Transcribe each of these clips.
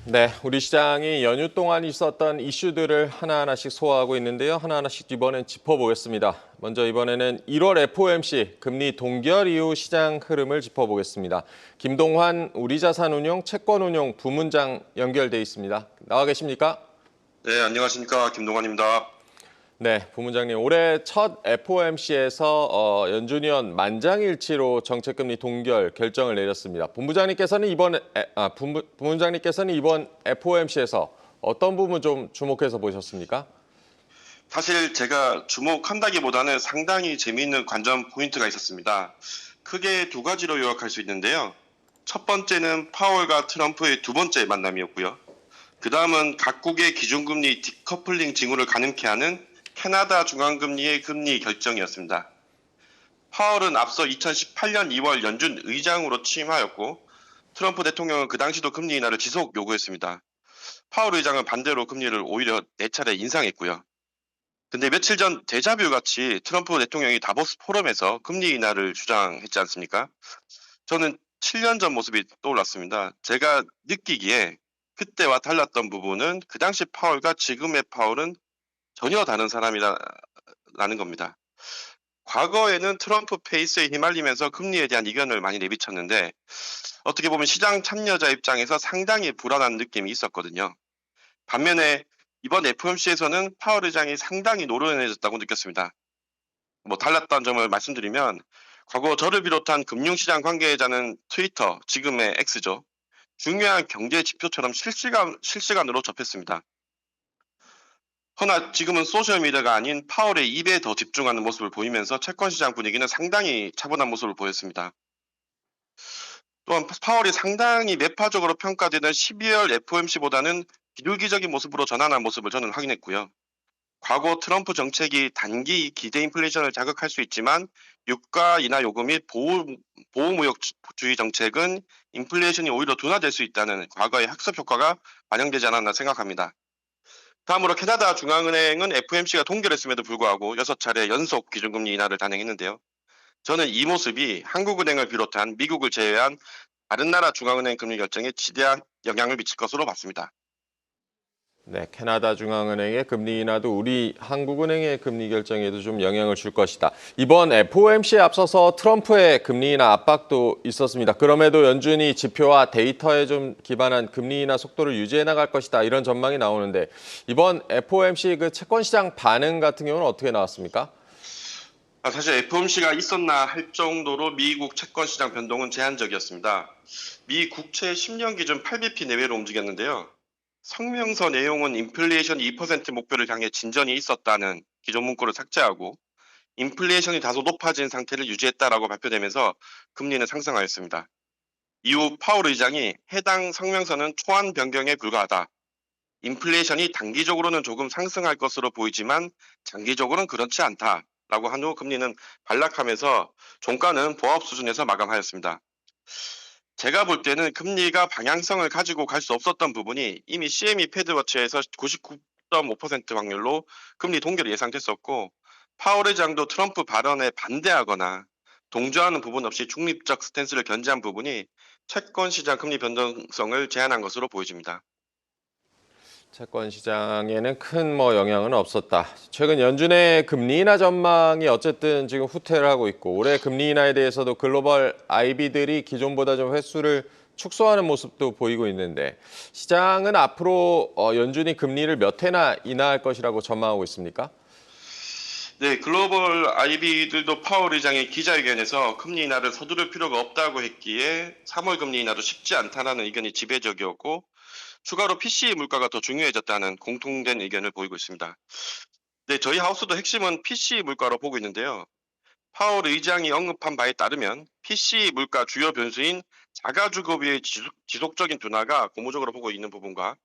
네, 우리 시장이 연휴 동안 있었던 이슈들을 하나하나씩 소화하고 있는데요. 하나하나씩 이번엔 짚어보겠습니다. 먼저 이번에는 1월 FOMC 금리 동결 이후 시장 흐름을 짚어보겠습니다. 김동환 우리자산운용 채권운용 부문장 연결돼 있습니다. 나와 계십니까? 네, 안녕하십니까. 김동환입니다. 네, 부문장님. 올해 첫 FOMC에서 연준이 원 만장일치로 정책금리 동결 결정을 내렸습니다. 부문장님께서는 이번 FOMC에서 어떤 부분 좀 주목해서 보셨습니까? 사실 제가 주목한다기보다는 상당히 재미있는 관전 포인트가 있었습니다. 크게 두 가지로 요약할 수 있는데요. 첫 번째는 파월과 트럼프의 두 번째 만남이었고요. 그 다음은 각국의 기준금리 디커플링 징후를 가능케 하는 캐나다 중앙금리의 금리 결정이었습니다. 파월은 앞서 2018년 2월 연준 의장으로 취임하였고, 트럼프 대통령은 그 당시도 금리 인하를 지속 요구했습니다. 파월 의장은 반대로 금리를 오히려 4차례 인상했고요. 근데 며칠 전 데자뷰 같이 트럼프 대통령이 다보스 포럼에서 금리 인하를 주장했지 않습니까? 저는 7년 전 모습이 떠올랐습니다. 제가 느끼기에 그때와 달랐던 부분은 그 당시 파월과 지금의 파월은 전혀 다른 사람이라는 겁니다. 과거에는 트럼프 페이스에 휘말리면서 금리에 대한 이견을 많이 내비쳤는데 어떻게 보면 시장 참여자 입장에서 상당히 불안한 느낌이 있었거든요. 반면에 이번 FOMC에서는 파월 의장이 상당히 노련해졌다고 느꼈습니다. 달랐던 점을 말씀드리면 과거 저를 비롯한 금융시장 관계자는 트위터, 지금의 X죠. 중요한 경제 지표처럼 실시간으로 접했습니다. 허나 지금은 소셜미디어가 아닌 파월의 입에 더 집중하는 모습을 보이면서 채권시장 분위기는 상당히 차분한 모습을 보였습니다. 또한 파월이 상당히 매파적으로 평가되는 12월 FOMC보다는 비둘기적인 모습으로 전환한 모습을 저는 확인했고요. 과거 트럼프 정책이 단기 기대 인플레이션을 자극할 수 있지만 유가 인하 요구 및 보호무역주의 정책은 인플레이션이 오히려 둔화될 수 있다는 과거의 학습 효과가 반영되지 않았나 생각합니다. 다음으로 캐나다 중앙은행은 FOMC가 동결했음에도 불구하고 6차례 연속 기준금리 인하를 단행했는데요. 저는 이 모습이 한국은행을 비롯한 미국을 제외한 다른 나라 중앙은행 금리 결정에 지대한 영향을 미칠 것으로 봤습니다. 네, 캐나다 중앙은행의 금리 인하도 우리 한국은행의 금리 결정에도 좀 영향을 줄 것이다. 이번 FOMC에 앞서서 트럼프의 금리 인하 압박도 있었습니다. 그럼에도 연준이 지표와 데이터에 좀 기반한 금리 인하 속도를 유지해 나갈 것이다. 이런 전망이 나오는데 이번 FOMC 그 채권 시장 반응 같은 경우는 어떻게 나왔습니까? 사실 FOMC가 있었나 할 정도로 미국 채권 시장 변동은 제한적이었습니다. 미 국채 10년 기준 8bp 내외로 움직였는데요. 성명서 내용은 인플레이션 2% 목표를 향해 진전이 있었다는 기존 문구를 삭제하고 인플레이션이 다소 높아진 상태를 유지했다라고 발표되면서 금리는 상승하였습니다. 이후 파월 의장이 해당 성명서는 초안 변경에 불과하다. 인플레이션이 단기적으로는 조금 상승할 것으로 보이지만 장기적으로는 그렇지 않다라고 한 후 금리는 반락하면서 종가는 보합 수준에서 마감하였습니다. 제가 볼 때는 금리가 방향성을 가지고 갈 수 없었던 부분이 이미 CME 패드워치에서 99.5% 확률로 금리 동결이 예상됐었고 파월 의장도 트럼프 발언에 반대하거나 동조하는 부분 없이 중립적 스탠스를 견지한 부분이 채권 시장 금리 변동성을 제한한 것으로 보여집니다. 채권 시장에는 큰 영향은 없었다. 최근 연준의 금리 인하 전망이 어쨌든 지금 후퇴를 하고 있고 올해 금리 인하에 대해서도 글로벌 IB들이 기존보다 좀 횟수를 축소하는 모습도 보이고 있는데 시장은 앞으로 연준이 금리를 몇 회나 인하할 것이라고 전망하고 있습니까? 네, 글로벌 IB들도 파월 의장의 기자회견에서 금리 인하를 서두를 필요가 없다고 했기에 3월 금리 인하도 쉽지 않다는 의견이 지배적이었고 추가로 PCE 물가가 더 중요해졌다는 공통된 의견을 보이고 있습니다. 네, 저희 하우스도 핵심은 PCE 물가로 보고 있는데요. 파월 의장이 언급한 바에 따르면 PC 물가 주요 변수인 자가주거비의 지속적인 둔화가 고무적으로 보고 있는 부분과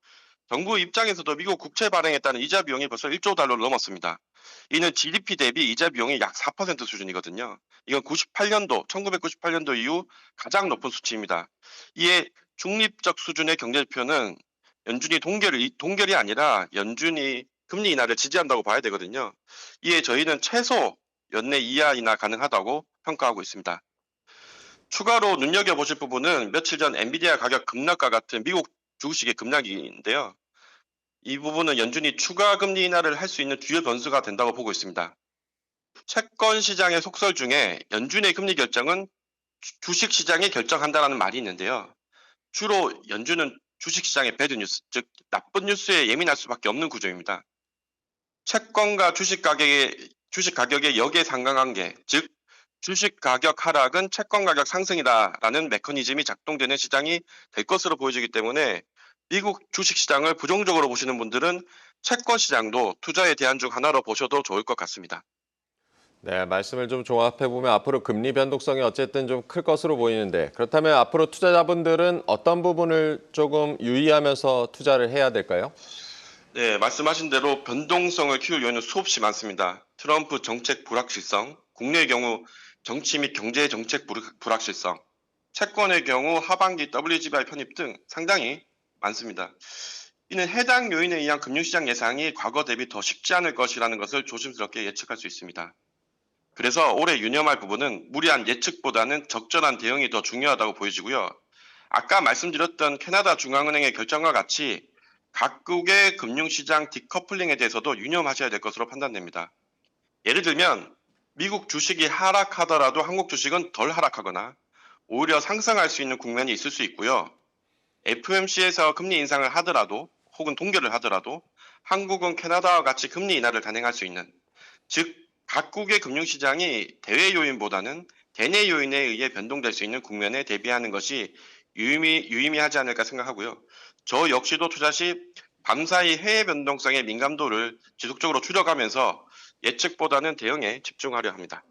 정부 입장에서도 미국 국채 발행에 따른 이자 비용이 벌써 1조 달러를 넘었습니다. 이는 GDP 대비 이자 비용이 약 4% 수준이거든요. 이건 1998년도 이후 가장 높은 수치입니다. 이에 중립적 수준의 경제지표는 동결이 아니라 연준이 금리 인하를 지지한다고 봐야 되거든요. 이에 저희는 최소 연내 이하 인하 가능하다고 평가하고 있습니다. 추가로 눈여겨보실 부분은 며칠 전 엔비디아 가격 급락과 같은 미국 주식의 급락인데요. 이 부분은 연준이 추가 금리 인하를 할 수 있는 주요 변수가 된다고 보고 있습니다. 채권 시장의 속설 중에 연준의 금리 결정은 주식 시장이 결정한다라는 말이 있는데요. 주로 연준은 주식 시장의 배드 뉴스, 즉 나쁜 뉴스에 예민할 수밖에 없는 구조입니다. 채권과 주식 가격의 역의 상관관계, 즉 주식 가격 하락은 채권 가격 상승이다라는 메커니즘이 작동되는 시장이 될 것으로 보여지기 때문에 미국 주식 시장을 부정적으로 보시는 분들은 채권 시장도 투자의 대안 중 하나로 보셔도 좋을 것 같습니다. 네, 말씀을 좀 종합해 보면 앞으로 금리 변동성이 어쨌든 좀 클 것으로 보이는데 그렇다면 앞으로 투자자분들은 어떤 부분을 조금 유의하면서 투자를 해야 될까요? 네, 말씀하신 대로 변동성을 키울 요인은 수없이 많습니다. 트럼프 정책 불확실성, 국내의 경우 정치 및 경제 정책 불확실성, 채권의 경우 하반기 WGBI 편입 등 상당히 많습니다. 이는 해당 요인에 의한 금융시장 예상이 과거 대비 더 쉽지 않을 것이라는 것을 조심스럽게 예측할 수 있습니다. 그래서 올해 유념할 부분은 무리한 예측보다는 적절한 대응이 더 중요하다고 보여지고요. 아까 말씀드렸던 캐나다 중앙은행의 결정과 같이 각국의 금융시장 디커플링에 대해서도 유념하셔야 될 것으로 판단됩니다. 예를 들면 미국 주식이 하락하더라도 한국 주식은 덜 하락하거나 오히려 상승할 수 있는 국면이 있을 수 있고요. FOMC에서 금리 인상을 하더라도 혹은 동결을 하더라도 한국은 캐나다와 같이 금리 인하를 단행할 수 있는, 즉 각국의 금융시장이 대외 요인보다는 대내 요인에 의해 변동될 수 있는 국면에 대비하는 것이 유의미하지 않을까 생각하고요. 저 역시도 투자 시 밤사이 해외 변동성의 민감도를 지속적으로 줄여가면서 예측보다는 대응에 집중하려 합니다.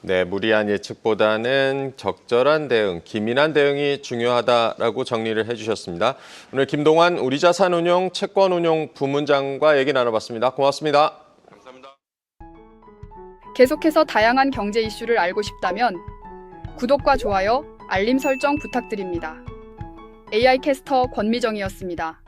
네, 무리한 예측보다는 적절한 대응, 기민한 대응이 중요하다라고 정리를 해주셨습니다. 오늘 김동환 우리자산운용 채권운용 부문장과 얘기 나눠봤습니다. 고맙습니다. 감사합니다. 계속해서 다양한 경제 이슈를 알고 싶다면 구독과 좋아요, 알림 설정 부탁드립니다. AI 캐스터 권미정이었습니다.